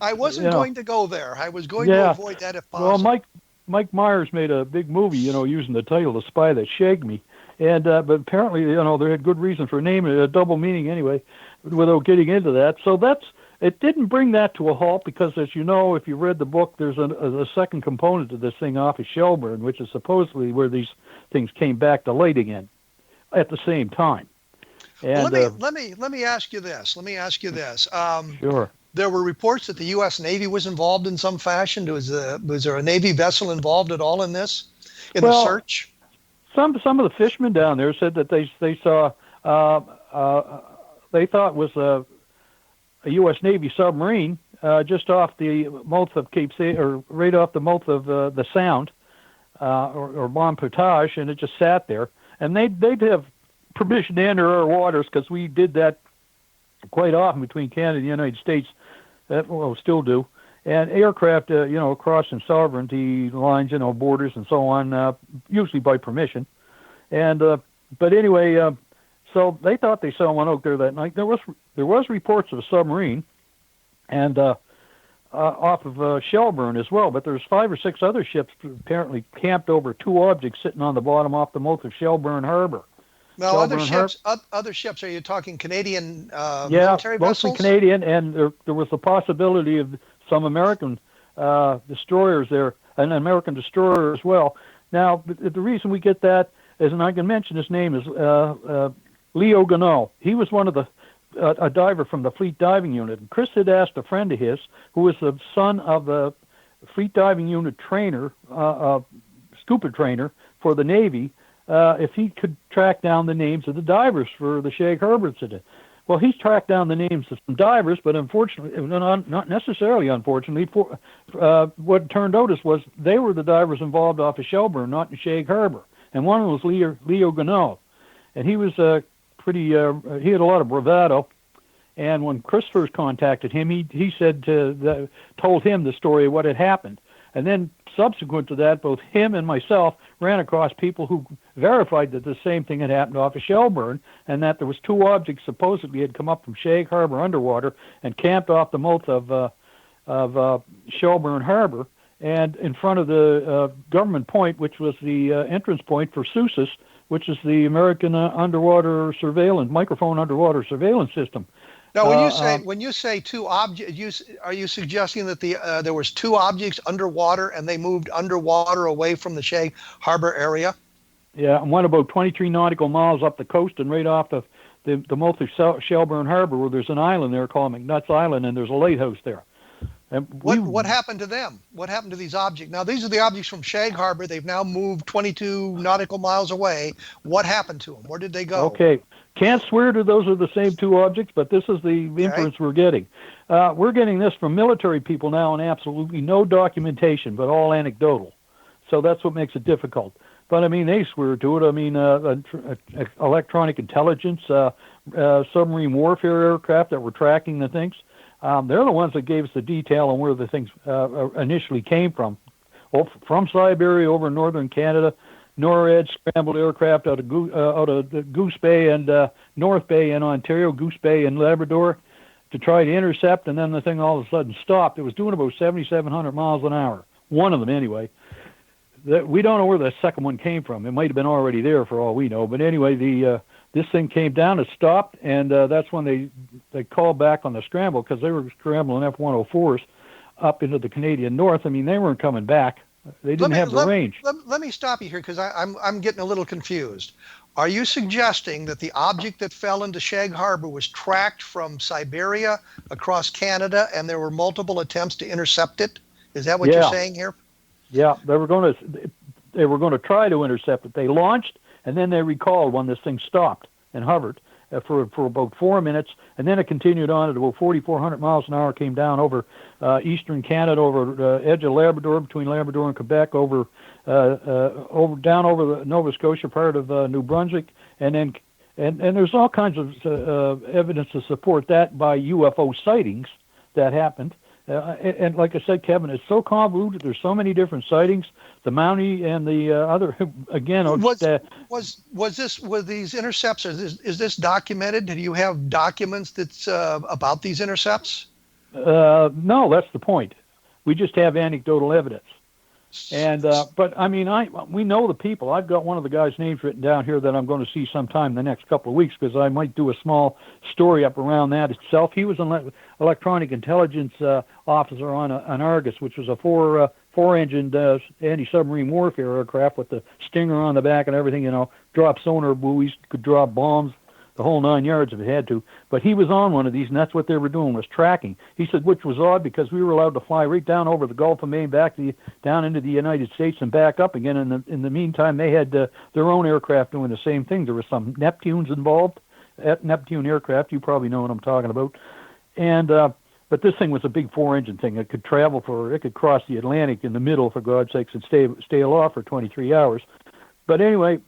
I wasn't going to go there. I was going to avoid that if possible. Well, Mike Myers made a big movie, using the title "The Spy That Shagged Me," and but apparently, they had good reason for naming it, a double meaning anyway, without getting into that. So it didn't bring that to a halt because, as you know, if you read the book, there's a second component to this thing off of Shelburne, which is supposedly where these things came back to light again at the same time. And let me ask you this. Sure. There were reports that the U.S. Navy was involved in some fashion. Was there a Navy vessel involved at all in this, the search? Some of the fishermen down there said that they saw they thought was a U.S. Navy submarine just off the mouth of Cape Saint, or right off the mouth of the Sound or Bon Portage, and it just sat there. And they'd have permission to enter our waters because we did that quite often between Canada and the United States. That still do. And aircraft, crossing sovereignty lines, borders and so on, usually by permission. And but anyway, so they thought they saw one out there that night. There was reports of a submarine, and off of Shelburne as well. But there's 5 or 6 other ships apparently camped over 2 objects sitting on the bottom off the mouth of Shelburne Harbor. Now, other ships. Are you talking Canadian military vessels? Mostly Canadian, and there was the possibility of some American destroyers there, an American destroyer as well. Now, the reason we get that is, and I can mention his name, is Leo Gannot. He was one of a diver from the Fleet Diving Unit. And Chris had asked a friend of his, who was the son of the Fleet Diving Unit trainer, scuba trainer for the Navy, if he could track down the names of the divers for the Shag Harbour incident. Well, he's tracked down the names of some divers, but unfortunately, not necessarily unfortunately, what turned out was they were the divers involved off of Shelburne, not in Shag Harbour. And one of them was Leo Gannot. And he was he had a lot of bravado. And when Chris first contacted him, he said told him the story of what had happened. And then subsequent to that, both him and myself ran across people who verified that the same thing had happened off of Shelburne, and that there was 2 objects supposedly had come up from Shag Harbour underwater and camped off the mouth of Shelburne Harbor, and in front of the government point, which was the entrance point for SUSIS, which is the American microphone underwater surveillance system. Now, when you say 2 objects, are you suggesting that there was 2 objects underwater and they moved underwater away from the Shag Harbour area? Yeah, and went about 23 nautical miles up the coast and right off the mouth of Shelburne Harbor, where there's an island there called McNutt's Island, and there's a lighthouse there. And what happened to them? What happened to these objects? Now, these are the objects from Shag Harbour. They've now moved 22 nautical miles away. What happened to them? Where did they go? Okay. Can't swear to those are the same 2 objects, but this is the inference we're getting. We're getting this from military people now, and absolutely no documentation, but all anecdotal. So that's what makes it difficult. But, I mean, they swear to it. I mean, electronic intelligence, submarine warfare aircraft that were tracking the things. They're the ones that gave us the detail on where the things initially came from. From Siberia over northern Canada, NORAD scrambled aircraft out of Goose Bay and North Bay in Ontario, Goose Bay in Labrador, to try to intercept, and then the thing all of a sudden stopped. It was doing about 7,700 miles an hour, one of them anyway. We don't know where the second one came from. It might have been already there for all we know. But anyway, this thing came down, it stopped, and that's when they called back on the scramble, because they were scrambling F-104s up into the Canadian North. I mean, they weren't coming back. They didn't have the range. Let me stop you here, because I'm getting a little confused. Are you suggesting that the object that fell into Shag Harbour was tracked from Siberia across Canada, and there were multiple attempts to intercept it? Is that what you're saying here? Yeah, they were going to try to intercept it. They launched, and then they recalled when this thing stopped and hovered for about 4 minutes, and then it continued on at about 4,400 miles an hour, came down over eastern Canada, over the edge of Labrador, between Labrador and Quebec, down over the Nova Scotia part of New Brunswick, and there's all kinds of evidence to support that by UFO sightings that happened. And like I said, Kevin, it's so convoluted. There's so many different sightings. The Mountie and the other, again, was these intercepts? Is this documented? Do you have documents that's about these intercepts? No, that's the point. We just have anecdotal evidence. And but I mean, we know the people. I've got one of the guys' names written down here that I'm going to see sometime in the next couple of weeks, because I might do a small story up around that itself. He was an electronic intelligence officer on an Argus, which was a four-engined anti-submarine warfare aircraft with the Stinger on the back and everything. Drop sonar buoys, could drop bombs, the whole 9 yards if it had to. But he was on one of these, and that's what they were doing, was tracking. He said, which was odd, because we were allowed to fly right down over the Gulf of Maine, down into the United States and back up again. In the meantime, they had their own aircraft doing the same thing. There were some Neptunes involved, Neptune aircraft. You probably know what I'm talking about. And but this thing was a big four-engine thing. It could it could cross the Atlantic in the middle, for God's sakes, and stay aloft for 23 hours. But anyway,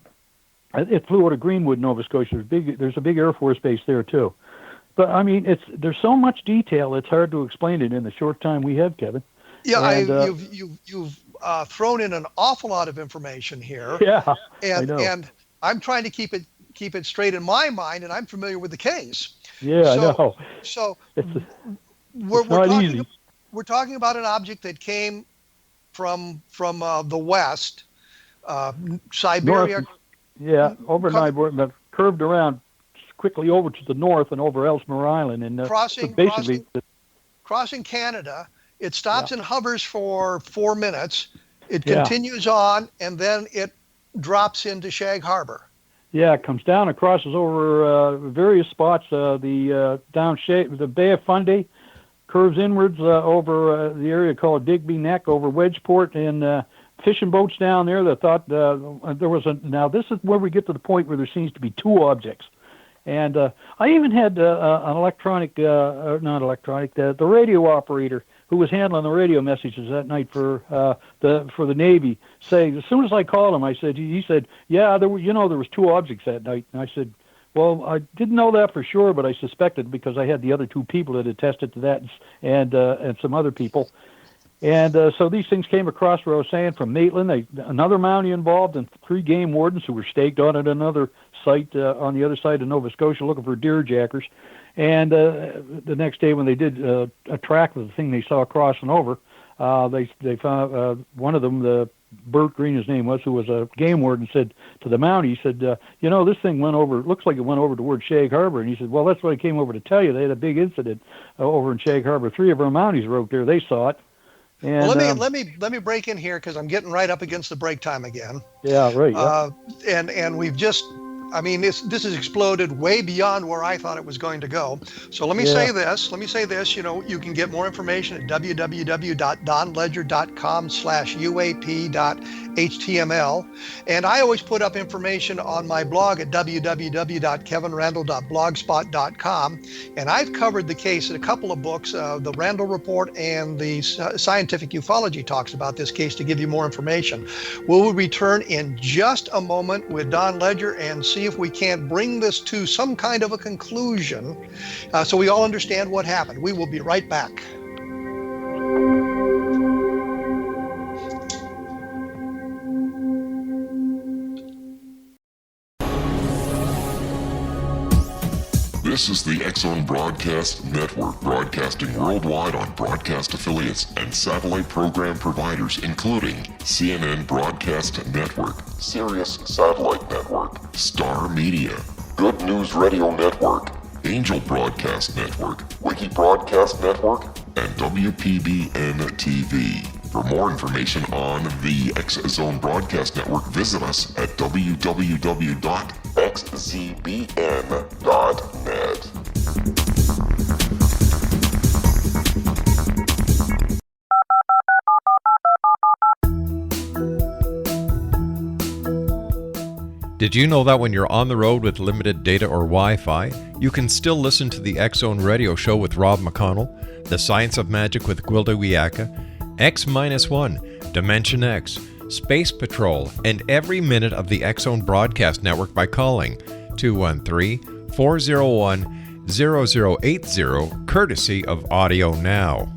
it flew out of Greenwood, Nova Scotia. There's a big Air Force base there too. But I mean, there's so much detail. It's hard to explain it in the short time we have, Kevin. Yeah, you've thrown in an awful lot of information here. Yeah, and I'm trying to keep it straight in my mind, and I'm familiar with the case. Yeah, I know. So we're talking about an object that came from the west, Siberia. North, over Nyborg, but curved around quickly over to the north and over Ellesmere Island, and crossing Canada. It stops and hovers for 4 minutes. It continues on, and then it drops into Shag Harbour. Yeah, it comes down and crosses over various spots. The Bay of Fundy, curves inwards over the area called Digby Neck, over Wedgeport, and fishing boats down there that thought there was now this is where we get to the point where there seems to be two objects. And I even had the radio operator who was handling the radio messages that night for the Navy say, as soon as I called him, he said, yeah, there was two objects that night. And I said, well, I didn't know that for sure, but I suspected, because I had the other two people that attested to that, and some other people. And so these things came across where I was saying from Maitland, another Mountie involved, and 3 game wardens who were staked on at another site on the other side of Nova Scotia looking for deer jackers. And the next day when they did a track of the thing they saw crossing over, they found one of them, Bert Green, his name was, who was a game warden, said to the Mountie, he said, this thing went over, looks like it went over towards Shag Harbour. And he said, well, that's what I came over to tell you. They had a big incident over in Shag Harbour. 3 of our Mounties were out there. They saw it. And, let me break in here, because I'm getting right up against the break time again. Yeah, right. Yeah. And we've just, this has exploded way beyond where I thought it was going to go. So let me say this. You can get more information at www.donledger.com/uap.html. And I always put up information on my blog at www.kevinrandle.blogspot.com. And I've covered the case in a couple of books. The Randle Report and the Scientific Ufology talks about this case to give you more information. We'll return in just a moment with Don Ledger and see if we can't bring this to some kind of a conclusion so we all understand what happened. We will be right back. This is the X-Zone Broadcast Network, broadcasting worldwide on broadcast affiliates and satellite program providers, including CNN Broadcast Network, Sirius Satellite Network, Star Media, Good News Radio Network, Angel Broadcast Network, Wiki Broadcast Network, and WPBN TV. For more information on the X-Zone Broadcast Network, visit us at www.xzbn.net. Did you know that when you're on the road with limited data or Wi-Fi, you can still listen to the X-Zone Radio Show with Rob McConnell, The Science of Magic with Gwilda Wiyaka, X-1, Dimension X, Space Patrol, and every minute of the X-Zone Broadcast Network by calling 213-401-0080, courtesy of Audio Now.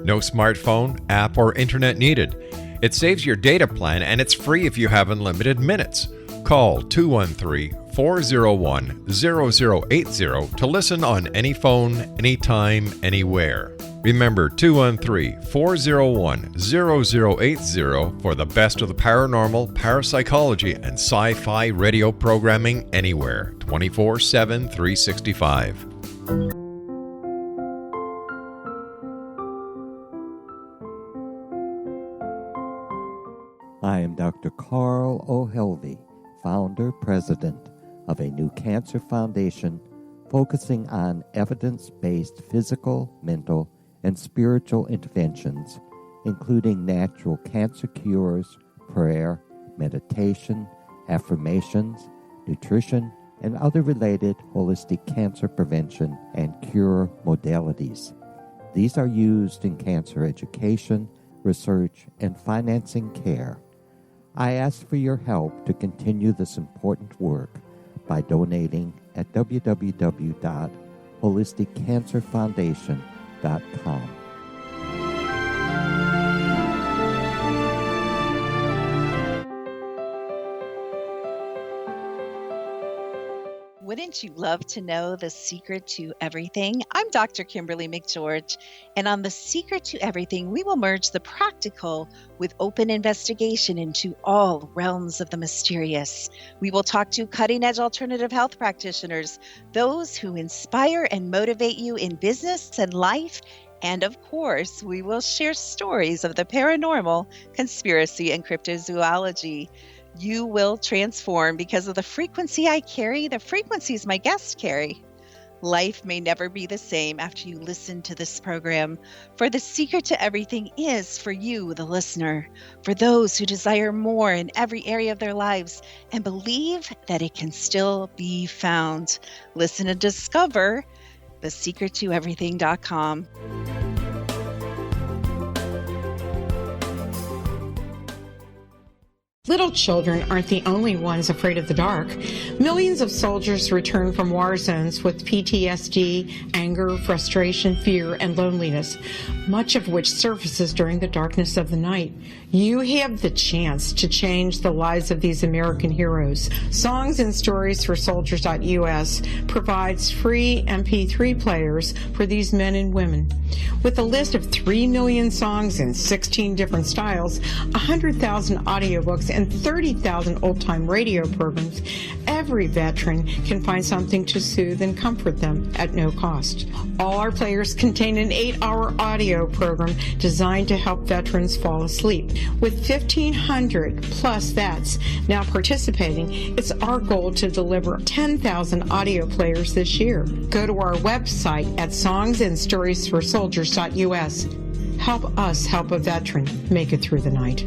No smartphone, app, or internet needed. It saves your data plan and it's free if you have unlimited minutes. Call 213-401-0080 to listen on any phone, anytime, anywhere. Remember 213-401-0080 for the best of the paranormal, parapsychology, and sci-fi radio programming anywhere, 24/7, 365. I am Dr. Carl O'Helvey, founder, president of a new cancer foundation focusing on evidence-based physical, mental, and spiritual interventions, including natural cancer cures, prayer, meditation, affirmations, nutrition, and other related holistic cancer prevention and cure modalities. These are used in cancer education, research, and financing care. I ask for your help to continue this important work by donating at www.holisticcancerfoundation.com. Wouldn't you love to know the secret to everything? I'm Dr. Kimberly McGeorge, and on The Secret to Everything, we will merge the practical with open investigation into all realms of the mysterious. We will talk to cutting-edge alternative health practitioners, those who inspire and motivate you in business and life, and of course, we will share stories of the paranormal, conspiracy, and cryptozoology. You will transform because of the frequency I carry, the frequencies my guests carry. Life may never be the same after you listen to this program, for the secret to everything is for you, the listener, for those who desire more in every area of their lives and believe that it can still be found. Listen and discover thesecrettoeverything.com. Little children aren't the only ones afraid of the dark. Millions of soldiers return from war zones with PTSD, anger, frustration, fear, and loneliness, much of which surfaces during the darkness of the night. You have the chance to change the lives of these American heroes. Songs and Stories for Soldiers.us provides free MP3 players for these men and women. With a list of 3 million songs in 16 different styles, 100,000 audiobooks, and 30,000 old-time radio programs, every veteran can find something to soothe and comfort them at no cost. All our players contain an 8-hour audio program designed to help veterans fall asleep. With 1,500 plus vets now participating, it's our goal to deliver 10,000 audio players this year. Go to our website at songsandstoriesforsoldiers.us. Help us help a veteran make it through the night.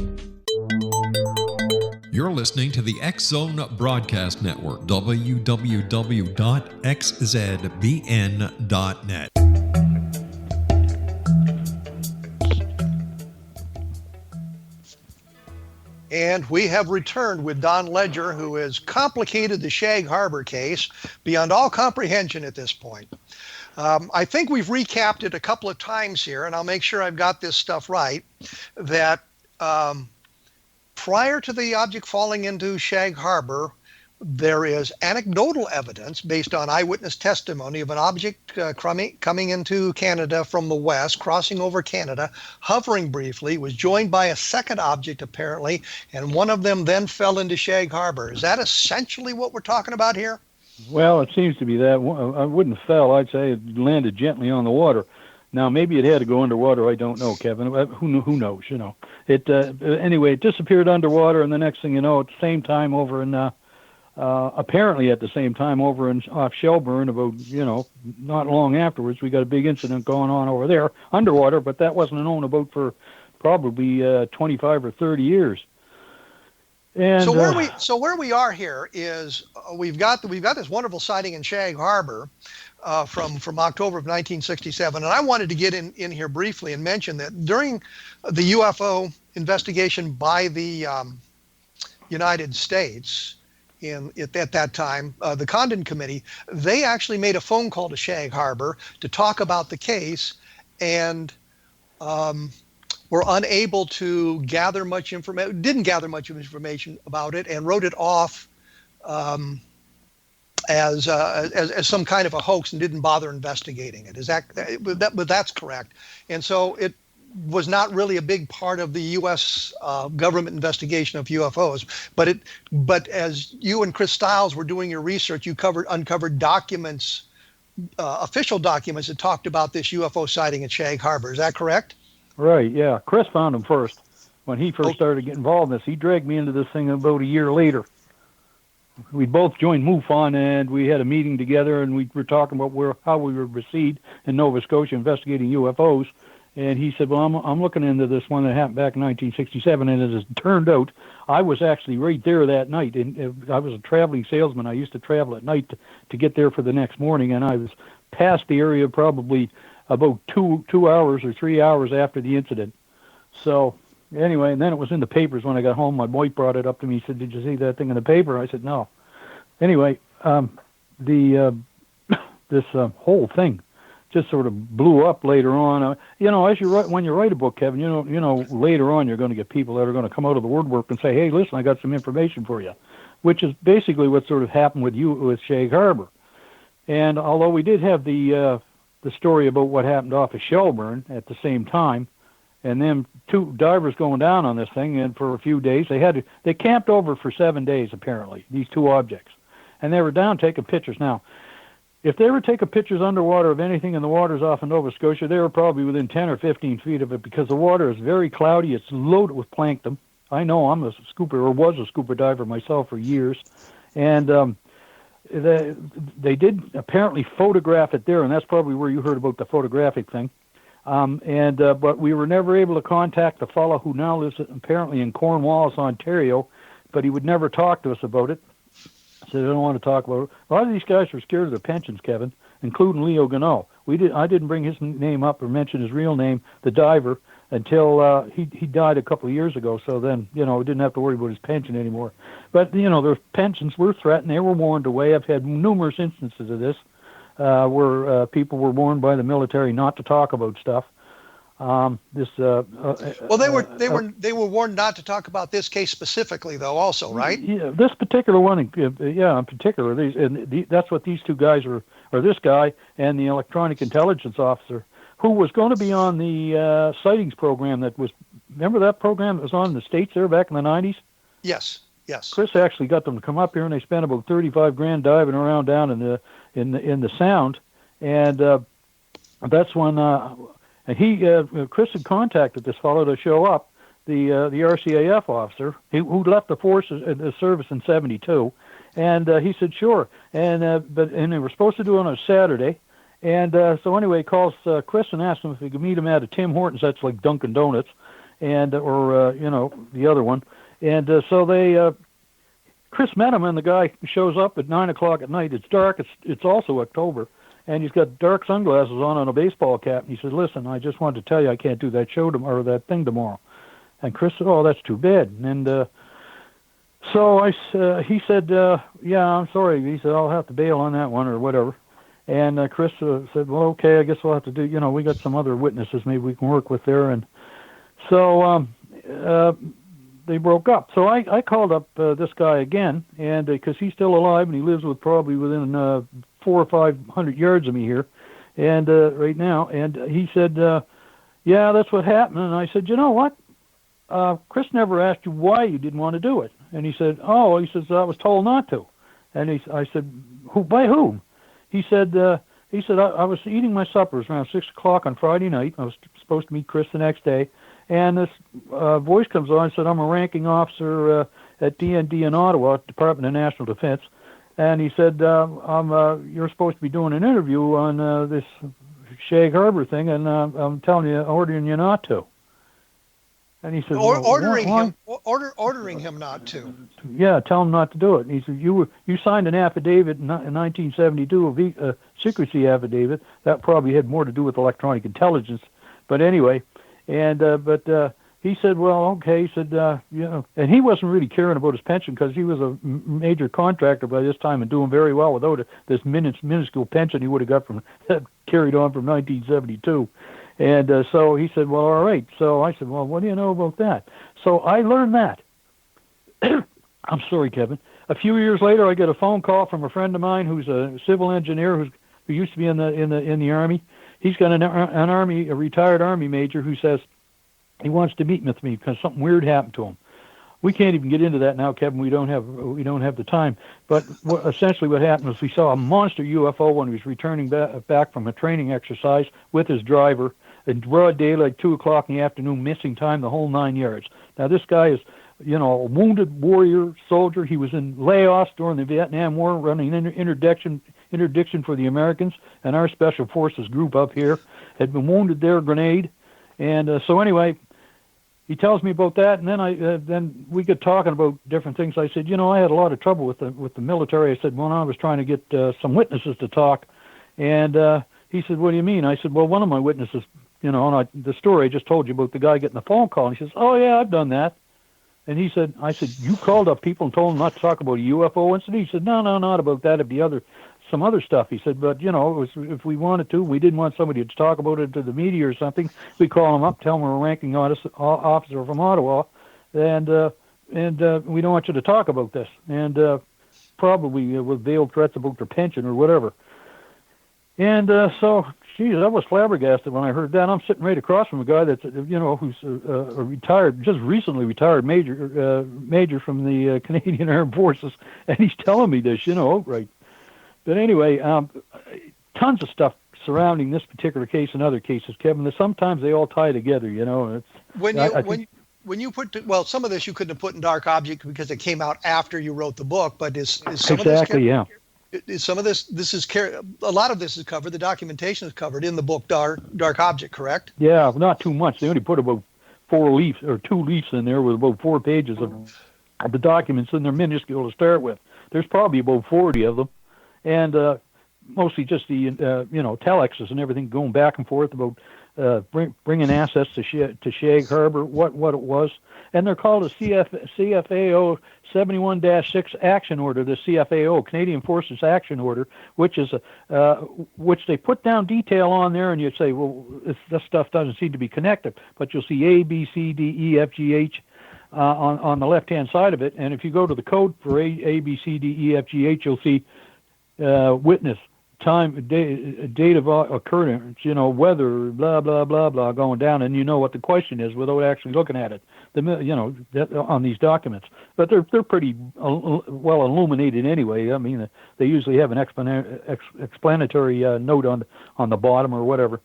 You're listening to the X-Zone Broadcast Network, www.xzbn.net. And we have returned with Don Ledger, who has complicated the Shag Harbour case beyond all comprehension at this point. I think we've recapped it a couple of times here, and I'll make sure I've got this stuff right, that prior to the object falling into Shag Harbour, there is anecdotal evidence based on eyewitness testimony of an object coming into Canada from the west, crossing over Canada, hovering briefly, was joined by a second object apparently, and one of them then fell into Shag Harbour. Is that essentially what we're talking about here? Well, it seems to be that. I wouldn't have fell. I'd say it landed gently on the water. Now, maybe it had to go underwater. I don't know, Kevin. Who knows? You know. It anyway. It disappeared underwater, and the next thing you know, at the same time over in apparently at the same time over in off Shelburne, about not long afterwards, we got a big incident going on over there underwater. But that wasn't known about for probably 25 or 30 years. And so where we are here is we've got this wonderful sighting in Shag Harbour from October of 1967, and I wanted to get in here briefly and mention that during the UFO investigation by the United States at that time, the Condon Committee, they actually made a phone call to Shag Harbour to talk about the case, and were unable to gather much information, didn't gather much information about it, and wrote it off as some kind of a hoax and didn't bother investigating it. But that's correct. And so it was not really a big part of the U.S. Government investigation of UFOs. But as you and Chris Stiles were doing your research, you uncovered documents, official documents that talked about this UFO sighting at Shag Harbour. Is that correct? Right, yeah. Chris found them first. When he first started getting involved in this, he dragged me into this thing about a year later. We both joined MUFON, and we had a meeting together, and we were talking about how we would proceed in Nova Scotia investigating UFOs. And he said, well, I'm looking into this one that happened back in 1967, and as it turned out, I was actually right there that night. And I was a traveling salesman. I used to travel at night to get there for the next morning, and I was past the area probably about 2 hours or 3 hours after the incident. So anyway, and then it was in the papers when I got home. My wife brought it up to me. He said, did you see that thing in the paper? I said, no. Anyway, this whole thing just sort of blew up later on. When you write a book, Kevin, you know, later on you're going to get people that are going to come out of the woodwork and say, hey, listen, I got some information for you, which is basically what sort of happened with Shag Harbour. And although we did have the story about what happened off of Shelburne at the same time, and then 2 divers going down on this thing, and for a few days they camped over for 7 days apparently, these 2 objects, and they were down taking pictures. Now, if they were taking pictures underwater of anything in the waters off of Nova Scotia, they were probably within 10 or 15 feet of it, because the water is very cloudy. It's loaded with plankton. I know, I'm a scuba, or was a scuba diver myself for years, and they did apparently photograph it there, and that's probably where you heard about the photographic thing. But we were never able to contact the fellow who now lives apparently in Cornwallis, Ontario, but he would never talk to us about it. Said, I don't want to talk about it. A lot of these guys were scared of their pensions, Kevin, including Leo Gannot. I didn't bring his name up or mention his real name, the diver, until he died a couple of years ago. So then, we didn't have to worry about his pension anymore. But, their pensions were threatened. They were warned away. I've had numerous instances of this where people were warned by the military not to talk about stuff. Well, they were warned not to talk about this case specifically, though. Also, right? Yeah, this particular one. In particular, that's what these 2 guys were, or this guy and the electronic intelligence officer, who was going to be on the sightings program that was. Remember that program that was on in the States there back in the 90s? Yes. Chris actually got them to come up here, and they spent about $35,000 diving around down in the Sound, and that's when. And Chris had contacted this fellow to show up, the RCAF officer who left the forces, the service in '72, and he said sure, and they were supposed to do it on a Saturday, and so anyway, he calls Chris and asks him if he could meet him at a Tim Hortons, that's like Dunkin' Donuts, and or the other one, and so Chris met him, and the guy shows up at 9:00 at night. It's dark. It's also October. And he's got dark sunglasses on a baseball cap. And he says, listen, I just wanted to tell you I can't do that show tomorrow, or that thing tomorrow. And Chris said, oh, that's too bad. And so he said, yeah, I'm sorry. He said, I'll have to bail on that one or whatever. And Chris said, well, okay, I guess we'll have to do, we got some other witnesses maybe we can work with there. And so they broke up. So I called up this guy again, and because he's still alive and he lives probably within 400 or 500 yards of me here, and right now. And he said, yeah, that's what happened. And I said, you know what? Chris never asked you why you didn't want to do it. And he said, he says, I was told not to. And I said, by whom? He said, I was eating my supper. It was around 6 o'clock on Friday night. I was supposed to meet Chris the next day. And this voice comes on and said, I'm a ranking officer at DND in Ottawa, Department of National Defense. And he said, you're supposed to be doing an interview on this Shag Harbour thing, and I'm ordering you not to. And he said, ordering him not to. Yeah, tell him not to do it. And he said, you signed an affidavit in 1972, a secrecy affidavit. That probably had more to do with electronic intelligence. But anyway, and he said, well, okay. He said, and he wasn't really caring about his pension because he was a major contractor by this time and doing very well without this minuscule pension he would have got from carried on from 1972. And so he said, well, all right. So I said, well, what do you know about that? So I learned that. I'm sorry, Kevin. A few years later, I get a phone call from a friend of mine who's a civil engineer who used to be in the Army. He's got a retired Army major who says he wants to meet with me because something weird happened to him. We can't even get into that now, Kevin. We don't have the time. But essentially what happened was we saw a monster UFO when he was returning back from a training exercise with his driver in broad daylight, 2 o'clock in the afternoon, missing time, the whole 9 yards. Now, this guy is, a wounded warrior soldier. He was in Laos during the Vietnam War, running interdiction for the Americans, and our special forces group up here had been wounded there, grenade. And so anyway, he tells me about that, and then we get talking about different things. I said, I had a lot of trouble with the military. I said, well, I was trying to get some witnesses to talk, and he said, what do you mean? I said, well, one of my witnesses, the story I just told you about the guy getting the phone call, and he says, oh yeah, I've done that. And I said, you called up people and told them not to talk about a UFO incident? He said, no, not about that. It'd be some other stuff. He said, but, if we wanted to, we didn't want somebody to talk about it to the media or something, we call them up, tell them we're a ranking officer from Ottawa, and we don't want you to talk about this. And probably with veiled threats about their pension or whatever. And so, geez, I was flabbergasted when I heard that. I'm sitting right across from a guy that's, who's a retired, just recently retired major from the Canadian Armed Forces, and he's telling me this, right. But anyway, tons of stuff surrounding this particular case and other cases, Kevin. Sometimes they all tie together, When you put some of this you couldn't have put in Dark Object because it came out after you wrote the book, but is some exactly, of this is some of this is a lot of this is covered. The documentation is covered in the book Dark Object, correct? Yeah, not too much. They only put about 4 leaves or 2 leaves in there with about 4 pages of the documents, and they're minuscule to start with. There's probably about 40 of them, and mostly just the telexes and everything going back and forth about bringing assets to Shag Harbour, what it was. And they're called a CFAO 71-6 action order, the CFAO, Canadian Forces Action Order, which is which they put down detail on there, and you'd say, well, this stuff doesn't seem to be connected. But you'll see A, B, C, D, E, F, G, H on the left-hand side of it. And if you go to the code for A, B, C, D, E, F, G, H, you'll see witness, time, date of occurrence, weather, blah, blah, blah, blah, going down, and what the question is without actually looking at it, on these documents. But they're pretty well illuminated anyway. I mean, they usually have an explanatory note on the bottom or whatever.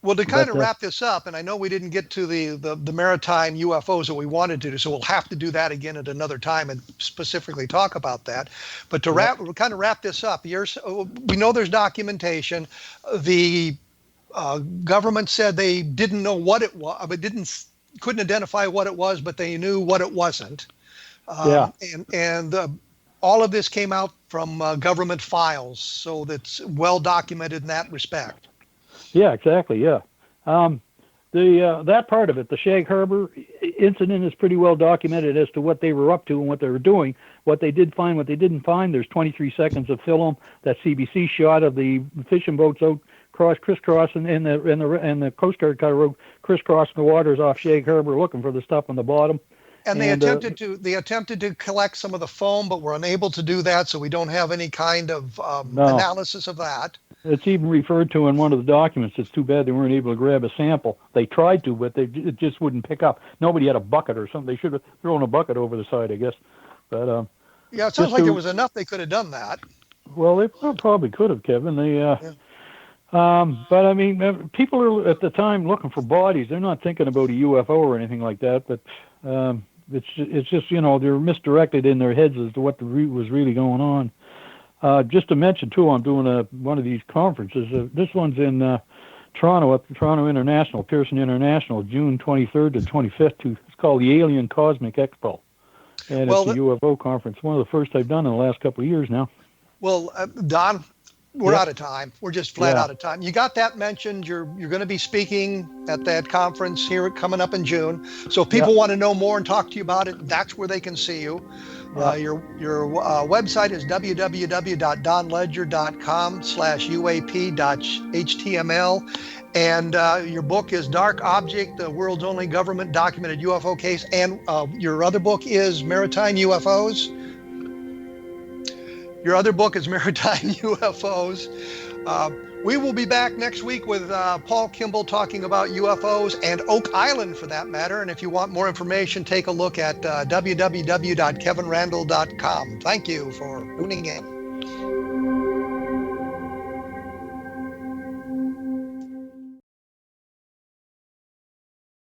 Well, to kind of wrap this up, and I know we didn't get to the maritime UFOs that we wanted to, so we'll have to do that again at another time and specifically talk about that. But to wrap this up, we know there's documentation. The government said they didn't know what it was, but couldn't identify what it was, but they knew what it wasn't. And all of this came out from government files, so that's well documented in that respect. Yeah, exactly. Yeah, that part of it, the Shag Harbour incident, is pretty well documented as to what they were up to and what they were doing, what they did find, what they didn't find. There's 23 seconds of film that CBC shot of the fishing boats out crisscrossing, and the Coast Guard cutter crisscrossing the waters off Shag Harbour looking for the stuff on the bottom. And they attempted to collect some of the foam, but were unable to do that, so we don't have any kind of analysis of that. It's even referred to in one of the documents. It's too bad they weren't able to grab a sample. They tried to, but it just wouldn't pick up. Nobody had a bucket or something. They should have thrown a bucket over the side, I guess. But yeah, it sounds like there was enough they could have done that. Well, they probably could have, Kevin. But I mean, people are at the time looking for bodies. They're not thinking about a UFO or anything like that. But it's just they're misdirected in their heads as to what was really going on. Just to mention, too, I'm doing one of these conferences. This one's in Toronto, at the Toronto International, Pearson International, June 23rd to 25th. It's called the Alien Cosmic Expo. And it's a UFO conference, one of the first I've done in the last couple of years now. Well, Don, we're out of time. We're just flat out of time. You got that mentioned. You're going to be speaking at that conference here coming up in June. So if people want to know more and talk to you about it, that's where they can see you. Your website is www.donledger.com/uap.html, And your book is Dark Object, the world's only government documented UFO case. And your other book is Maritime UFOs. Your other book is Maritime UFOs. We will be back next week with Paul Kimball talking about UFOs and Oak Island for that matter. And if you want more information, take a look at www.kevinrandle.com. Thank you for tuning in.